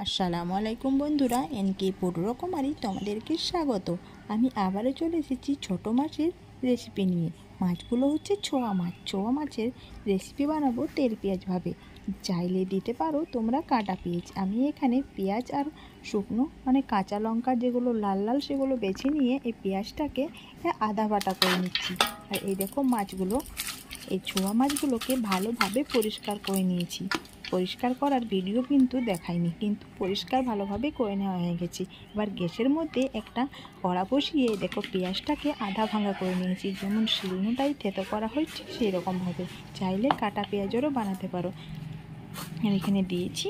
আসসালামু আলাইকুম বন্ধুরা, এনকে পটুরকমারি তোমাদেরকে স্বাগত। আমি আবারও চলে এসেছি ছোটো মাছের রেসিপি নিয়ে। মাছগুলো হচ্ছে ছোয়া মাছ। ছোয়া মাছের রেসিপি বানাবো তেল পেঁয়াজভাবে। চাইলে দিতে পারো তোমরা কাটা পেঁয়াজ। আমি এখানে পেঁয়াজ আর শুকনো কাঁচা লঙ্কা যেগুলো লাল লাল সেগুলো বেছে নিয়ে এই পেঁয়াজটাকে আদা বাটা করে নিচ্ছি। আর এই দেখো মাছগুলো, এই ছোয়া মাছগুলোকে ভালোভাবে পরিষ্কার করে নিয়েছি। পরিষ্কার করার ভিডিও কিন্তু দেখাইনি, কিন্তু পরিষ্কার ভালোভাবে করে নেওয়া হয়ে গেছে। এবার গ্যাসের মধ্যে একটা কড়া বসিয়ে দেখো পেঁয়াজটাকে আধা ভাঙা করে নিয়েছি। যেমন শিলনোটাই থেতো করা হয় ঠিক সেই রকমভাবে। চাইলে কাটা পেঁয়াজেরও বানাতে পারো। আমি এখানে দিয়েছি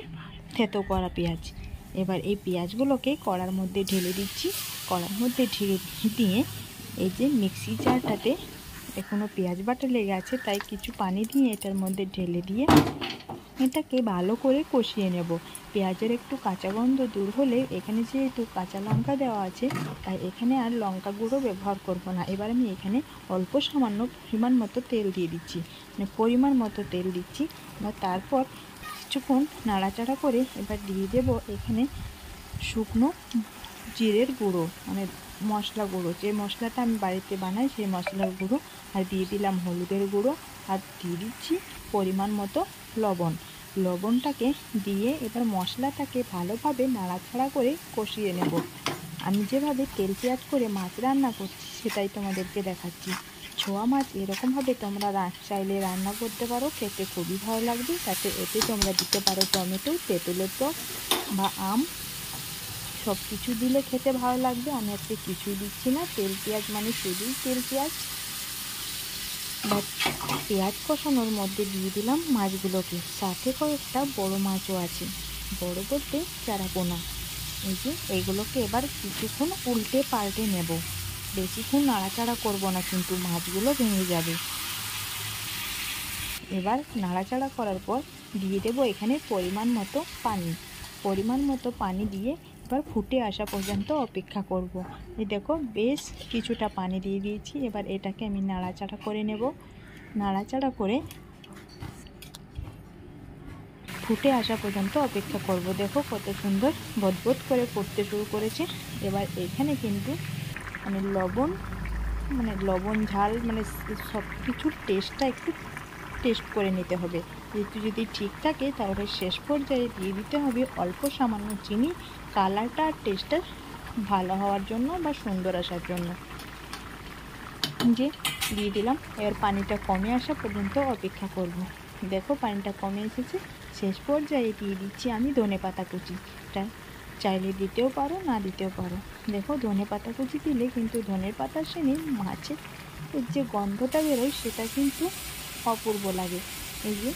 থেতো করা পেঁয়াজ। এবার এই পেঁয়াজগুলোকে কড়ার মধ্যে ঢেলে দিচ্ছি। কড়ার মধ্যে ঢেলে দিয়ে এই যে মিক্সি জারটাতে এখনও পেঁয়াজ বাটা লেগে আছে, তাই কিছু পানি দিয়ে এটার মধ্যে ঢেলে দিয়ে এটাকে ভালো করে কষিয়ে নেব। পেঁয়াজের একটু কাঁচা গন্ধ দূর হলে এখানে যেহেতু কাঁচা লঙ্কা দেওয়া আছে, তাই এখানে আর লঙ্কা গুঁড়ো ব্যবহার করব না। এবার আমি এখানে অল্প সামান্য পরিমাণ মতো তেল দিয়ে দিচ্ছি, পরিমাণ মতো তেল দিচ্ছি। বা তারপর কিছুক্ষণ নাড়াচাড়া করে এবার দিয়ে দেব এখানে শুকনো জিরের গুঁড়ো, মশলা গুঁড়ো, যে মশলাটা আমি বাড়িতে বানাই সেই মশলার গুঁড়ো। আর দিয়ে দিলাম হলুদের গুঁড়ো, আর দিয়ে দিচ্ছি পরিমাণ মতো লবণ। লবণটাকে দিয়ে এবার মশলাটাকে ভালোভাবে নাড়াচাড়া করে কষিয়ে নেব। আমি যেভাবে তেল পেঁয়াজ করে মাছ রান্না করছি সেটাই তোমাদেরকে দেখাচ্ছি। ছোয়া মাছ এরকমভাবে তোমরা চাইলে রান্না করতে পারো, খেতে খুবই ভালো লাগবে। তাতে এতে তোমরা দিতে পারো টমেটো, তেঁতুলের টক বা আম, সব কিছু দিলে খেতে ভালো লাগবে। আমি আজকে কিছুই দিচ্ছি না, তেল পেঁয়াজ মানে শুধুই তেল পেঁয়াজ। বা পেঁয়াজ কষানোর মধ্যে দিয়ে দিলাম মাছগুলোকে, সাথে কয়েকটা বড় মাছও আছে, বড় বলতে চারাপোনা। এই যে এইগুলোকে এবার কিছুক্ষণ উল্টে পাল্টে নেব। বেশিক্ষণ নাড়াচাড়া করব না, কিন্তু মাছগুলো ভেঙে যাবে। এবার নাড়াচাড়া করার পর দিয়ে দেব এখানে পরিমাণ মতো পানি। পরিমাণ মতো পানি দিয়ে এবার ফুটে আসা পর্যন্ত অপেক্ষা করব। এই দেখো বেশ কিছুটা পানি দিয়ে দিয়েছি। এবার এটাকে আমি নাড়াচাড়া করে নেব। নাড়াচাড়া করে ফুটে আসা পর্যন্ত অপেক্ষা করব। দেখো কত সুন্দর বদবদ করে ফুটতে শুরু করেছে। এবার এখানে কিন্তু লবণ ঝাল সব কিছুর টেস্টটা একটু টেস্ট করে নিতে হবে। একটু যদি ঠিক থাকে তাহলে শেষ পর্যায়ে দিয়ে দিতে হবে অল্প সামান্য চিনি, কালারটা আর টেস্টটা ভালো হওয়ার জন্য বা সুন্দর আসার জন্য। যে দিয়ে দিলাম। এবার পানিটা কমে আসা পর্যন্ত অপেক্ষা করব। দেখো পানিটা কমে এসেছে। শেষ পর্যায়ে দিয়ে দিচ্ছি আমি ধনেপাতা কুচিটা। চাইলে দিতেও পারো, না দিতেও পারো। দেখো ধনেপাতা কুচি দিলে কিন্তু ধনের পাতার সঙ্গে মাছের যে গন্ধটা বেরোয় সেটা কিন্তু অপূর্ব লাগে। এই যে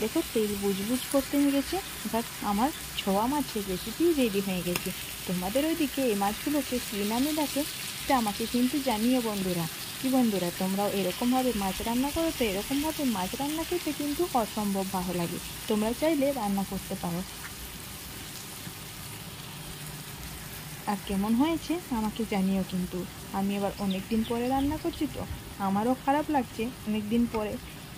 দেখো তেল বুজবুজ করতে গেছে। এবার আমার ছোয়া মাছের রেসিপি রেডি হয়ে গেছে। তোমাদের ওইদিকে এই মাছগুলোকে কী নামে ডাকে সেটা আমাকে কিন্তু জানিও বন্ধুরা। কি বন্ধুরা, তোমরাও এরকমভাবে মাছ রান্না করো? তো এরকমভাবে মাছ রান্না খেতে কিন্তু অসম্ভব ভালো লাগে। তোমরা চাইলে রান্না করতে পারো। আর কেমন হয়েছে আমাকে জানিও কিন্তু। আমি এবার অনেক দিন পরে রান্না করছি, তো আমারও খারাপ লাগছে অনেক দিন পরে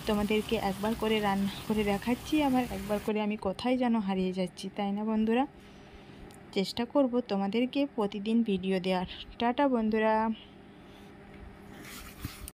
তোমাদেরকে একবার করে রান্না করে দেখাচ্ছি, আবার একবার করে আমি কোথায় যেন হারিয়ে যাচ্ছি, তাই না বন্ধুরা? চেষ্টা করব তোমাদেরকে প্রতিদিন ভিডিও দেওয়ার। টাটা বন্ধুরা।